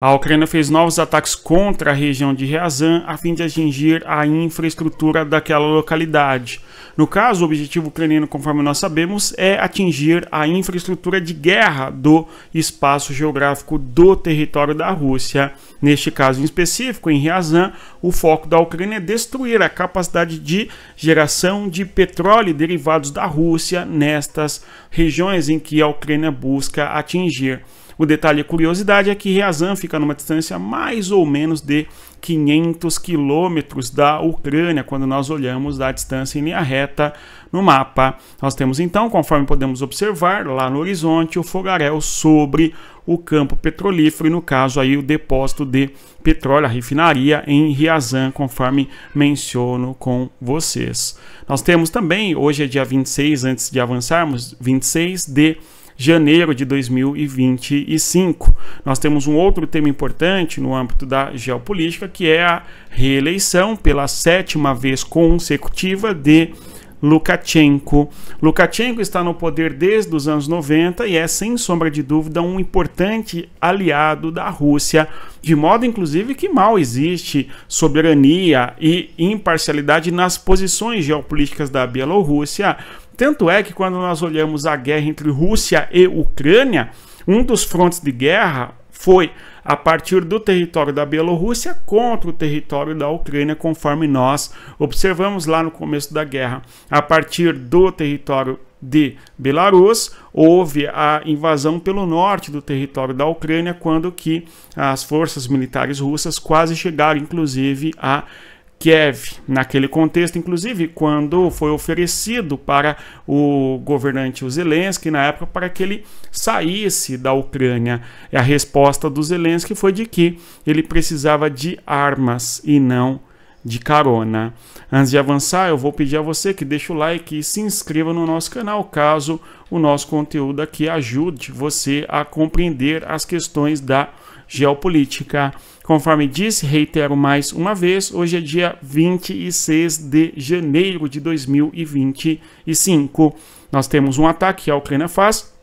A Ucrânia fez novos ataques contra a região de Ryazan a fim de atingir a infraestrutura daquela localidade. No caso, o objetivo ucraniano, conforme nós sabemos, é atingir a infraestrutura de guerra do espaço geográfico do território da Rússia. Neste caso em específico, em Ryazan, o foco da Ucrânia é destruir a capacidade de geração de petróleo e derivados da Rússia nestas regiões em que a Ucrânia busca atingir. O detalhe e curiosidade é que Ryazan fica numa distância mais ou menos de 500 quilômetros da Ucrânia, quando nós olhamos da distância em linha reta no mapa. Nós temos então, conforme podemos observar, lá no horizonte, o fogaréu sobre o campo petrolífero, e no caso aí o depósito de petróleo, a refinaria em Ryazan, conforme menciono com vocês. Nós temos também, hoje é dia 26, antes de avançarmos, 26 de janeiro de 2025. Nós temos um outro tema importante no âmbito da geopolítica, que é a reeleição pela 7ª vez consecutiva de Lukashenko. Lukashenko está no poder desde os anos 90 e é, sem sombra de dúvida, um importante aliado da Rússia, de modo inclusive que mal existe soberania e imparcialidade nas posições geopolíticas da Bielorrússia. Tanto é que quando nós olhamos a guerra entre Rússia e Ucrânia, um dos frontes de guerra foi a partir do território da Bielorrússia contra o território da Ucrânia, conforme nós observamos lá no começo da guerra. A partir do território de Belarus, houve a invasão pelo norte do território da Ucrânia, quando que as forças militares russas quase chegaram, inclusive, a Kiev. Naquele contexto, inclusive, quando foi oferecido para o governante Zelensky, na época, para que ele saísse da Ucrânia. E a resposta do Zelensky foi de que ele precisava de armas e não de carona. Antes de avançar, eu vou pedir a você que deixe o like e se inscreva no nosso canal, caso o nosso conteúdo aqui ajude você a compreender as questões da geopolítica. Conforme disse, reitero mais uma vez, hoje é dia 26 de janeiro de 2025. Nós temos um ataque que a Ucrânia faz,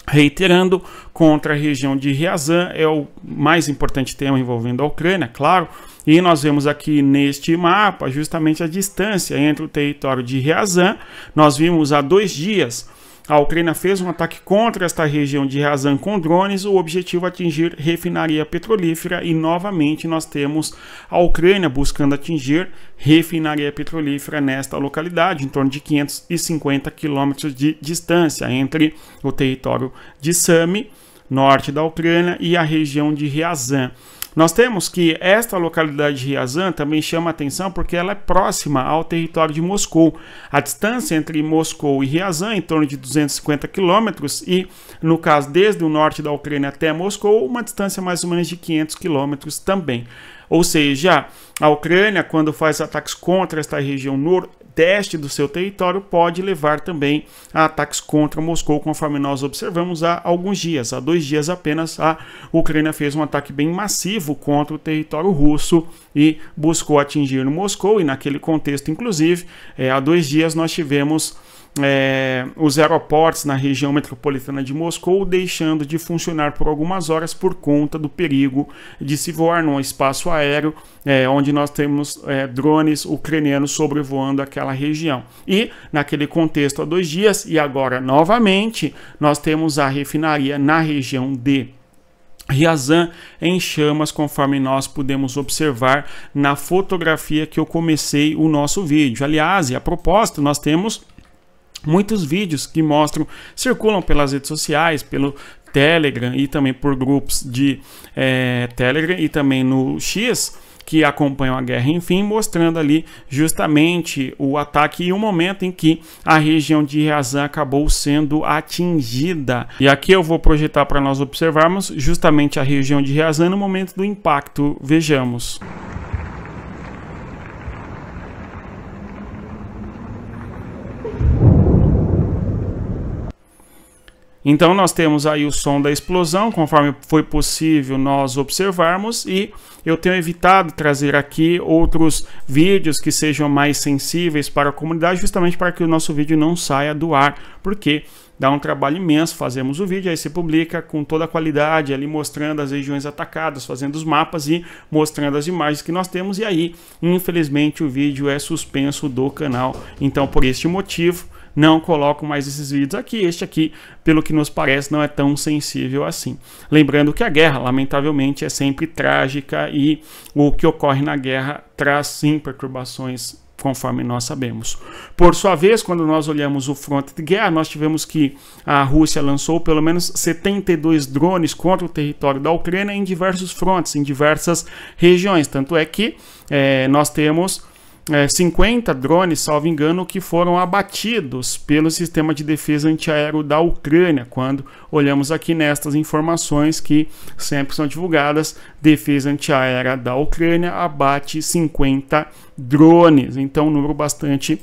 reiterando, contra a região de Ryazan, é o mais importante tema envolvendo a Ucrânia, claro, e nós vemos aqui neste mapa justamente a distância entre o território de Ryazan. Nós vimos há 2 dias a Ucrânia fez um ataque contra esta região de Ryazan com drones, o objetivo é atingir refinaria petrolífera, e novamente nós temos a Ucrânia buscando atingir refinaria petrolífera nesta localidade, em torno de 550 quilômetros de distância entre o território de Sumy, norte da Ucrânia, e a região de Ryazan. Nós temos que esta localidade de Ryazan também chama atenção porque ela é próxima ao território de Moscou. A distância entre Moscou e Ryazan é em torno de 250 quilômetros e, no caso, desde o norte da Ucrânia até Moscou, uma distância mais ou menos de 500 quilômetros também. Ou seja, a Ucrânia, quando faz ataques contra esta região nordeste do seu território, pode levar também a ataques contra Moscou, conforme nós observamos há alguns dias. Há 2 dias apenas, a Ucrânia fez um ataque bem massivo contra o território russo e buscou atingir Moscou, e naquele contexto, inclusive, há 2 dias nós tivemos os aeroportos na região metropolitana de Moscou deixando de funcionar por algumas horas por conta do perigo de se voar num espaço aéreo onde nós temos drones ucranianos sobrevoando aquela região. E naquele contexto há 2 dias, e agora novamente, nós temos a refinaria na região de Ryazan em chamas, conforme nós podemos observar na fotografia que eu comecei o nosso vídeo. Aliás, e a propósito, nós temos muitos vídeos que circulam pelas redes sociais, pelo Telegram e também por grupos de Telegram e também no X, que acompanham a guerra, enfim, mostrando ali justamente o ataque e o momento em que a região de Ryazan acabou sendo atingida. E aqui eu vou projetar para nós observarmos justamente a região de Ryazan no momento do impacto. Vejamos. Então nós temos aí o som da explosão, conforme foi possível nós observarmos, e eu tenho evitado trazer aqui outros vídeos que sejam mais sensíveis para a comunidade, justamente para que o nosso vídeo não saia do ar, porque dá um trabalho imenso, fazemos o vídeo, aí você publica com toda a qualidade, ali mostrando as regiões atacadas, fazendo os mapas e mostrando as imagens que nós temos, e aí, infelizmente, o vídeo é suspenso do canal. Então, por este motivo, não coloco mais esses vídeos aqui. Este aqui, pelo que nos parece, não é tão sensível assim. Lembrando que a guerra, lamentavelmente, é sempre trágica e o que ocorre na guerra traz sim perturbações, conforme nós sabemos. Por sua vez, quando nós olhamos o fronte de guerra, nós tivemos que a Rússia lançou pelo menos 72 drones contra o território da Ucrânia em diversos frontes, em diversas regiões. Tanto é que nós temos 50 drones, salvo engano, que foram abatidos pelo sistema de defesa antiaéreo da Ucrânia. Quando olhamos aqui nestas informações que sempre são divulgadas, defesa antiaérea da Ucrânia abate 50 drones. Então, um número bastante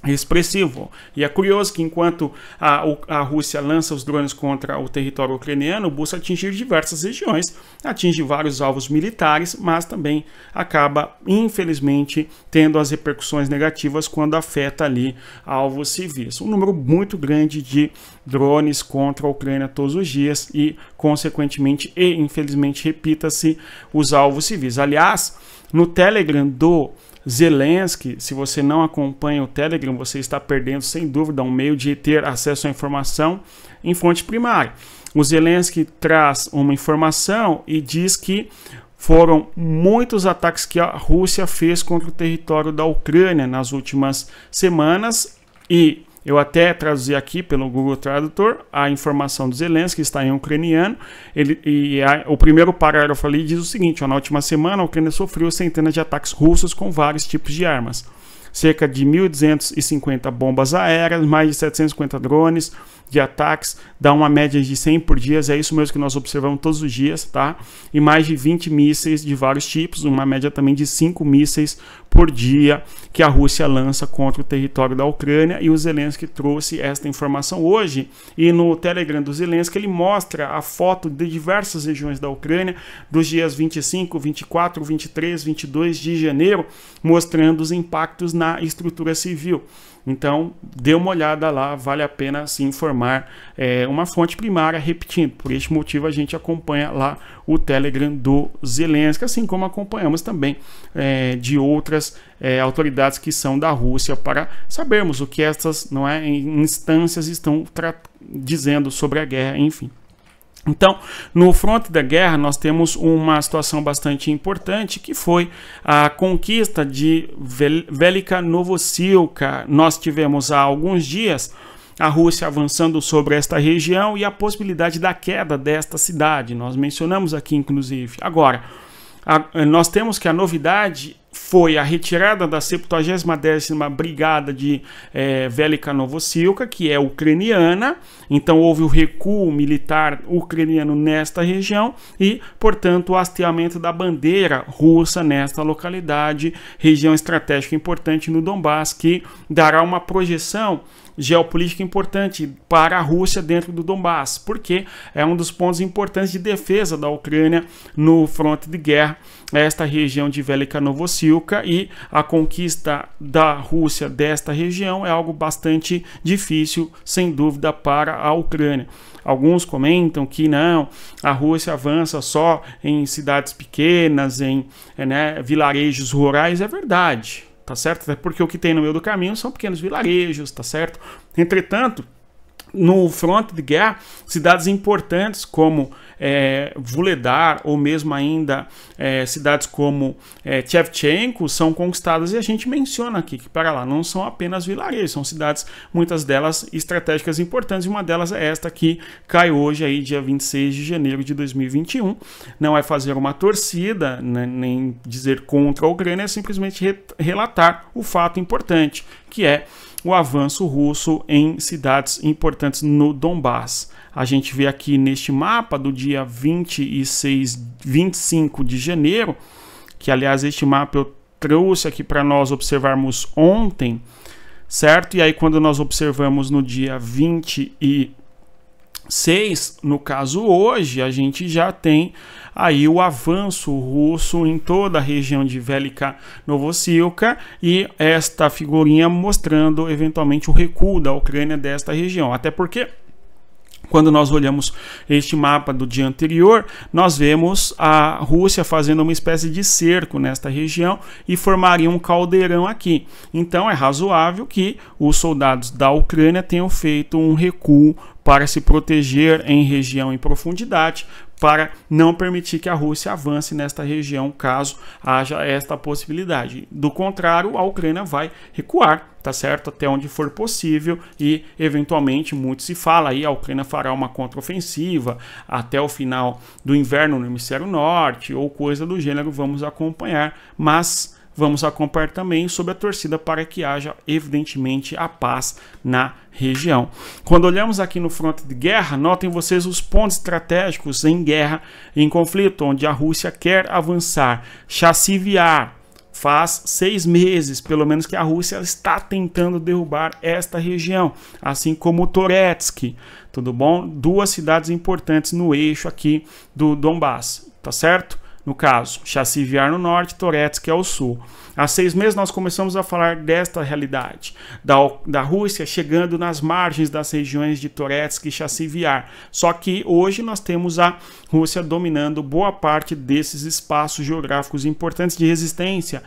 expressivo. E é curioso que enquanto a Rússia lança os drones contra o território ucraniano, busca atingir diversas regiões, atinge vários alvos militares, mas também acaba, infelizmente, tendo as repercussões negativas quando afeta ali alvos civis. Um número muito grande de drones contra a Ucrânia todos os dias e, consequentemente, e infelizmente, repita-se, os alvos civis. Aliás, no Telegram do Zelensky, se você não acompanha o Telegram, você está perdendo sem dúvida um meio de ter acesso à informação em fonte primária. O Zelensky traz uma informação e diz que foram muitos ataques que a Rússia fez contra o território da Ucrânia nas últimas semanas, e eu até traduzi aqui pelo Google Tradutor a informação do Zelensky, que está em ucraniano. O primeiro parágrafo ali diz o seguinte: na última semana a Ucrânia sofreu centenas de ataques russos com vários tipos de armas. Cerca de 1.250 bombas aéreas, mais de 750 drones de ataques, dá uma média de 100 por dia, é isso mesmo que nós observamos todos os dias, tá? E mais de 20 mísseis de vários tipos, uma média também de 5 mísseis por dia que a Rússia lança contra o território da Ucrânia, e o Zelensky trouxe esta informação hoje, e no Telegram do Zelensky ele mostra a foto de diversas regiões da Ucrânia, dos dias 25, 24, 23, 22 de janeiro, mostrando os impactos na estrutura civil. Então, dê uma olhada lá, vale a pena se informar. Uma fonte primária, repetindo, por este motivo a gente acompanha lá o Telegram do Zelensky, assim como acompanhamos também de outras autoridades que são da Rússia, para sabermos o que essas instâncias estão dizendo sobre a guerra, enfim. Então, no fronte da guerra, nós temos uma situação bastante importante, que foi a conquista de Velika Novosilka. Nós tivemos há alguns dias a Rússia avançando sobre esta região e a possibilidade da queda desta cidade. Nós mencionamos aqui, inclusive. Agora, nós temos que a novidade foi a retirada da 70ª Brigada de Velika Novosilka, que é ucraniana. Então houve o recuo militar ucraniano nesta região e, portanto, o hasteamento da bandeira russa nesta localidade, região estratégica importante no Donbass, que dará uma projeção geopolítica importante para a Rússia dentro do Donbass, porque é um dos pontos importantes de defesa da Ucrânia no fronte de guerra, esta região de Velika Novosilka, e a conquista da Rússia desta região é algo bastante difícil, sem dúvida, para a Ucrânia. Alguns comentam que não, a Rússia avança só em cidades pequenas, em vilarejos rurais. É verdade, tá certo? Até porque o que tem no meio do caminho são pequenos vilarejos, tá certo? Entretanto, no fronte de guerra, cidades importantes como Vuhledar, ou mesmo ainda cidades como Shevchenko, são conquistadas, e a gente menciona aqui que para lá não são apenas vilarejos, são cidades, muitas delas estratégicas importantes, e uma delas é esta que cai hoje, aí, dia 26 de janeiro de 2021. Não é fazer uma torcida, né, nem dizer contra a Ucrânia, é simplesmente relatar o fato importante, que é o avanço russo em cidades importantes no Donbass. A gente vê aqui neste mapa do dia 25 de janeiro, que aliás este mapa eu trouxe aqui para nós observarmos ontem, certo? E aí quando nós observamos no dia 26 6, no caso hoje, a gente já tem aí o avanço russo em toda a região de Velika Novosilka e esta figurinha mostrando eventualmente o recuo da Ucrânia desta região. Até porque quando nós olhamos este mapa do dia anterior, nós vemos a Rússia fazendo uma espécie de cerco nesta região e formaria um caldeirão aqui. Então é razoável que os soldados da Ucrânia tenham feito um recuo para se proteger em região em profundidade, para não permitir que a Rússia avance nesta região, caso haja esta possibilidade. Do contrário, a Ucrânia vai recuar, tá certo? Até onde for possível e, eventualmente, muito se fala aí, a Ucrânia fará uma contraofensiva até o final do inverno no hemisfério norte, ou coisa do gênero, vamos acompanhar, mas vamos acompanhar também sob a torcida para que haja, evidentemente, a paz na região. Quando olhamos aqui no fronte de guerra, notem vocês os pontos estratégicos em guerra, em conflito, onde a Rússia quer avançar. Chassivyar, faz 6 meses, pelo menos, que a Rússia está tentando derrubar esta região, assim como Toretsky, tudo bom? 2 cidades importantes no eixo aqui do Donbass, tá certo? No caso, Chassivyar no norte, Toretsky ao sul. Há 6 meses nós começamos a falar desta realidade, da Rússia chegando nas margens das regiões de Toretsky e Chassivyar. Só que hoje nós temos a Rússia dominando boa parte desses espaços geográficos importantes de resistência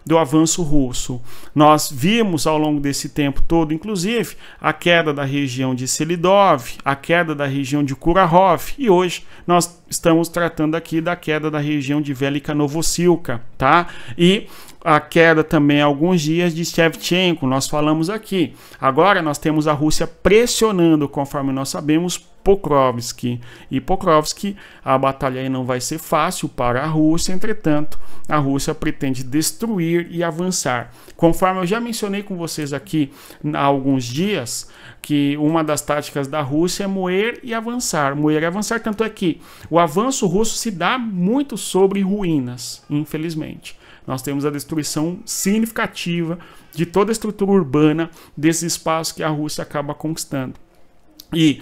do avanço russo. Nós vimos ao longo desse tempo todo, inclusive, a queda da região de Selidov, a queda da região de Kurahov, e hoje nós estamos tratando aqui da queda da região de Velika Novosilka, tá? E a queda também há alguns dias de Shevchenko, nós falamos aqui. Agora nós temos a Rússia pressionando, conforme nós sabemos, Pokrovsky. E Pokrovsky, a batalha aí não vai ser fácil para a Rússia, entretanto, a Rússia pretende destruir e avançar. Conforme eu já mencionei com vocês aqui há alguns dias, que uma das táticas da Rússia é moer e avançar. Moer e avançar, tanto é que o avanço russo se dá muito sobre ruínas, infelizmente. Nós temos a destruição significativa de toda a estrutura urbana desse espaço que a Rússia acaba conquistando. E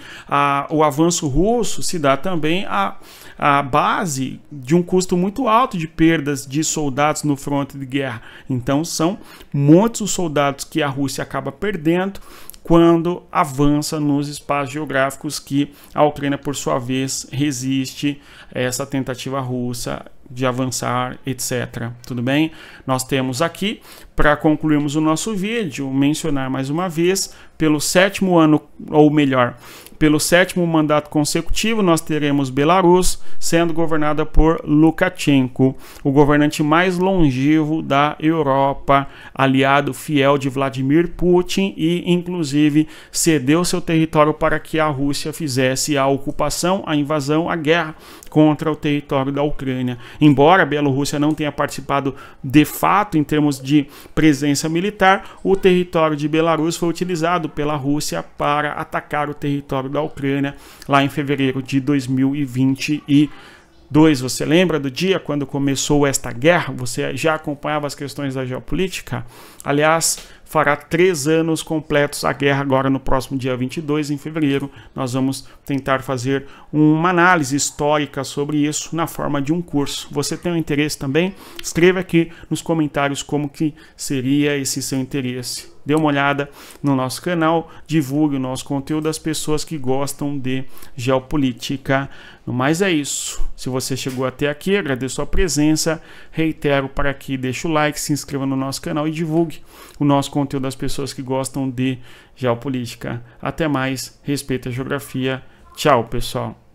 o avanço russo se dá também à base de um custo muito alto de perdas de soldados no fronte de guerra. Então são muitos os soldados que a Rússia acaba perdendo quando avança nos espaços geográficos que a Ucrânia, por sua vez, resiste a essa tentativa russa de avançar, etc. Tudo bem? Nós temos aqui, para concluirmos o nosso vídeo, mencionar mais uma vez, pelo 7º ano, ou melhor, pelo 7º mandato consecutivo, nós teremos Belarus sendo governada por Lukashenko, o governante mais longevo da Europa, aliado fiel de Vladimir Putin e, inclusive, cedeu seu território para que a Rússia fizesse a ocupação, a invasão, a guerra contra o território da Ucrânia. Embora a Bielorrússia não tenha participado de fato em termos de presença militar, o território de Belarus foi utilizado pela Rússia para atacar o território da Ucrânia lá em fevereiro de 2022. Você lembra do dia quando começou esta guerra? Você já acompanhava as questões da geopolítica? Aliás, fará 3 anos completos a guerra agora no próximo dia 22, em fevereiro. Nós vamos tentar fazer uma análise histórica sobre isso na forma de um curso. Você tem um interesse também? Escreva aqui nos comentários como que seria esse seu interesse. Dê uma olhada no nosso canal, divulgue o nosso conteúdo às pessoas que gostam de geopolítica. No mais é isso. Se você chegou até aqui, agradeço a presença, reitero para que deixe o like, se inscreva no nosso canal e divulgue o nosso conteúdo às pessoas que gostam de geopolítica. Até mais, respeite a geografia. Tchau, pessoal.